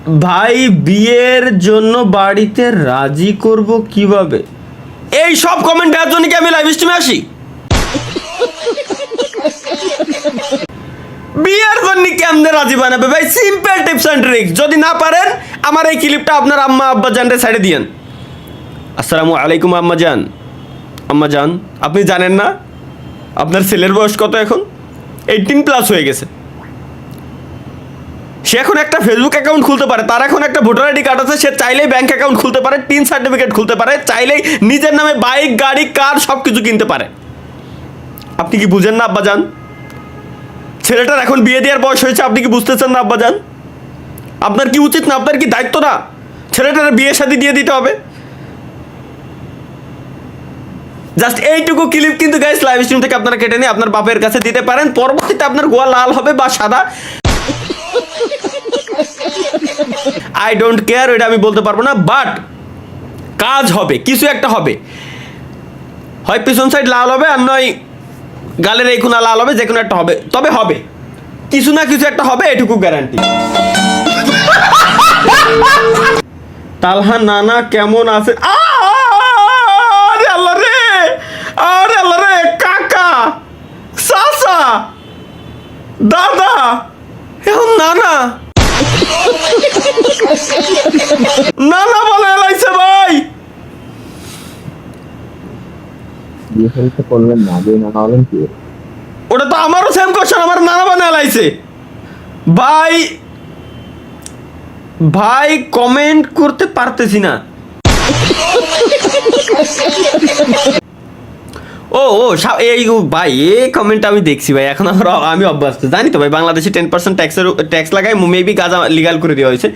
ভাই বিয়ের জন্য বাড়িতে রাজি করব কিভাবে? এই সব কমেন্ট দেওয়ার জন্য কি আমি লাইভ স্ট্রিমে আসি? বিয়ের জন্য কেমনে রাজি বানাবে ভাই? Simple tips and tricks. যদি না পারেন আমার এই ক্লিপটা আপনার আম্মা আব্বা জানরে সাইডে দিয়েন। আসসালামু আলাইকুম আম্মা জান। আম্মা জান, আপনি জানেন না আপনার ছেলের বয়স কত? এখন 18+ হয়ে গেছে। সে এখন একটা ফেসবুক অ্যাকাউন্ট খুলতে পারে, তার এখন একটা ভোটার আইডি কার্ড আছে, সে চাইলেই ব্যাংক অ্যাকাউন্ট খুলতে পারে, টিন সার্টিফিকেট খুলতে পারে, চাইলেই নিজের নামে বাইক গাড়ি কার সব কিছু কিনতে পারে। আপনি কি বুঝেন না আব্বাজান? ছেলেটার এখন বিয়ে দেওয়ার বয়স হয়েছে, আপনি কি বুঝতেছেন না আব্বাজান? আপনার কি উচিত না, আপনার কি দায়িত্ব না ছেলেটার বিয়ে শাদী দিয়ে দিতে হবে? জাস্ট এইটুকু ক্লিপ কিন্তু গাইস লাইভ স্ট্রিম থেকে আপনারা কেটে নিয়ে আপনার বাপের কাছে দিতে পারেন। পরবর্তীতে আপনার গোয়া লাল হবে বা সাদা, আই ডোন্ট কেয়ার, এটা আমি বলতে পারবো না, বাট কাজ হবে, কিছু একটা হবে। হয় পিছন সাইড লাল হবে, আর নয় গালের এই কোনা লাল হবে, যে কোনো একটা হবে, তবে হবে কিছু না কিছু একটা হবে, এটুকু গ্যারান্টি। তালহা নানা কেমন আছে? আরে আল্লাহ রে, আরে আল্লাহ রে, কাকা চাচা দাদা এখন নানা নানা বলে এলাইছে ভাই। ওটা তো আমারও সেম কোশ্চেন, আমার নানা বানায় এলাইছে ভাই। ভাই কমেন্ট করতে পারতেছি না। ও ও এই ভাই, এই কমেন্ট আমি দেখছি ভাই, এখন আমি অভ্যস্ত, জানি তো ভাই বাংলাদেশে 10% ট্যাক্স লাগাই, মেবি গাঁজা লিগাল করে দেওয়া হয়েছে।